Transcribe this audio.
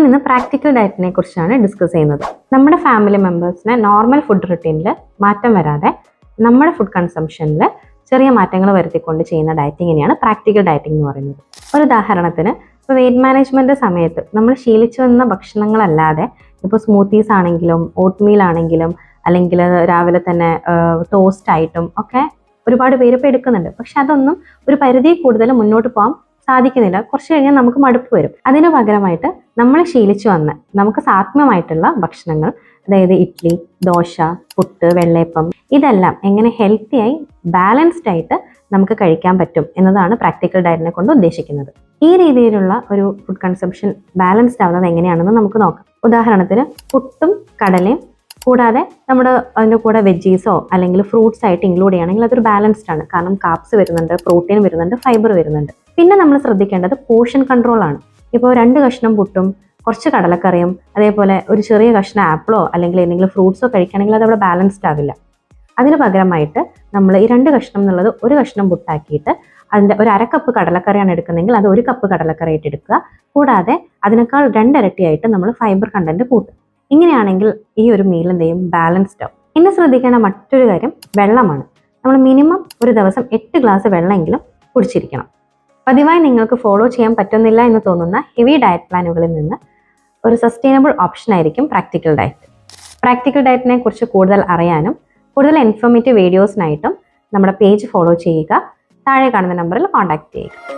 ഞാൻ ഇന്ന് പ്രാക്ടിക്കൽ ഡയറ്റിനെ കുറിച്ചാണ് ഡിസ്കസ് ചെയ്യുന്നത്. നമ്മുടെ ഫാമിലി മെമ്പേഴ്സിന് നോർമൽ ഫുഡ് റുട്ടീനിൽ മാറ്റം വരാതെ നമ്മുടെ ഫുഡ് കൺസംഷനിൽ ചെറിയ മാറ്റങ്ങൾ വരുത്തിക്കൊണ്ട് ചെയ്യുന്ന ഡയറ്റിങ്ങിനെയാണ് പ്രാക്ടിക്കൽ ഡയറ്റിംഗ് എന്ന് പറയുന്നത്. ഒരു ഉദാഹരണത്തിന്, ഇപ്പോൾ വെയിറ്റ് മാനേജ്മെൻറ്റ് സമയത്ത് നമ്മൾ ശീലിച്ചു വന്ന ഭക്ഷണങ്ങളല്ലാതെ ഇപ്പോൾ സ്മൂത്തീസ് ആണെങ്കിലും ഓട്ട് മീൽ ആണെങ്കിലും അല്ലെങ്കിൽ രാവിലെ തന്നെ ടോസ്റ്റ് ആയിട്ടും ഒക്കെ ഒരുപാട് പേര് ഇപ്പോൾ എടുക്കുന്നുണ്ട്. പക്ഷെ അതൊന്നും ഒരു പരിധി കൂടുതൽ മുന്നോട്ട് പോകാൻ സാധിക്കുന്നില്ല. കുറച്ച് കഴിഞ്ഞാൽ നമുക്ക് മടുപ്പ് വരും. അതിന് പകരമായിട്ട് നമ്മൾ ശീലിച്ചു വന്ന നമുക്ക് സാത്മ്യമായിട്ടുള്ള ഭക്ഷണങ്ങൾ, അതായത് ഇഡ്ഡലി, ദോശ, പുട്ട്, വെള്ളയപ്പം, ഇതെല്ലാം എങ്ങനെ ഹെൽത്തിയായി ബാലൻസ്ഡ് ആയിട്ട് നമുക്ക് കഴിക്കാൻ പറ്റും എന്നതാണ് പ്രാക്ടിക്കൽ ഡയറ്റിനെ കൊണ്ട് ഉദ്ദേശിക്കുന്നത്. ഈ രീതിയിലുള്ള ഒരു ഫുഡ് കൺസംഷൻ ബാലൻസ്ഡ് ആവുന്നത് എങ്ങനെയാണെന്ന് നമുക്ക് നോക്കാം. ഉദാഹരണത്തിന്, പുട്ടും കടലയും കൂടാതെ അതിൻ്റെ കൂടെ വെജീസോ അല്ലെങ്കിൽ ഫ്രൂട്ട്സ് ആയിട്ട് ഇൻക്ലൂഡ് ചെയ്യുകയാണെങ്കിൽ അതൊരു ബാലൻസ്ഡ് ആണ്. കാരണം കാർബ്സ് വരുന്നുണ്ട്, പ്രോട്ടീൻ വരുന്നുണ്ട്, ഫൈബർ വരുന്നുണ്ട്. പിന്നെ നമ്മൾ ശ്രദ്ധിക്കേണ്ടത് പോർഷൻ കൺട്രോൾ ആണ്. ഇപ്പോൾ 2 കഷ്ണം പുട്ടും കുറച്ച് കടലക്കറിയും അതേപോലെ ഒരു ചെറിയ കഷ്ണം ആപ്പിളോ അല്ലെങ്കിൽ എന്തെങ്കിലും ഫ്രൂട്ട്സോ കഴിക്കുകയാണെങ്കിൽ അത് അവിടെ ബാലൻസ്ഡ് ആവില്ല. അതിന് പകരമായിട്ട് നമ്മൾ ഈ 2 കഷ്ണം എന്നുള്ളത് 1 കഷ്ണം പുട്ടാക്കിയിട്ട് അതിൻ്റെ ഒരു 1/2 കപ്പ് കടലക്കറിയാണ് എടുക്കുന്നതെങ്കിൽ അത് 1 കപ്പ് കടലക്കറി ആയിട്ട് എടുക്കുക. കൂടാതെ അതിനേക്കാൾ 2 ഇരട്ടിയായിട്ട് നമ്മൾ ഫൈബർ കണ്ടന്റ് കൂട്ടും. ഇങ്ങനെയാണെങ്കിൽ ഈ ഒരു മീൽ എന്ത് ചെയ്യും? ബാലൻസ്ഡ് ആവും. ഇനി ശ്രദ്ധിക്കേണ്ട മറ്റൊരു കാര്യം വെള്ളമാണ്. നമ്മൾ മിനിമം ഒരു ദിവസം 8 ഗ്ലാസ് വെള്ളമെങ്കിലും കുടിച്ചിരിക്കണം. പതിവായി നിങ്ങൾക്ക് ഫോളോ ചെയ്യാൻ പറ്റുന്നില്ല എന്ന് തോന്നുന്ന ഹെവി ഡയറ്റ് പ്ലാനുകളിൽ നിന്ന് ഒരു സസ്റ്റൈനബിൾ ഓപ്ഷൻ ആയിരിക്കും പ്രാക്ടിക്കൽ ഡയറ്റ്. പ്രാക്ടിക്കൽ ഡയറ്റിനെ കുറിച്ച് കൂടുതൽ അറിയാനും കൂടുതൽ ഇൻഫോർമേറ്റീവ് വീഡിയോസിനായിട്ടും നമ്മുടെ പേജ് ഫോളോ ചെയ്യുക. താഴെ കാണുന്ന നമ്പറിൽ കോൺടാക്ട് ചെയ്യുക.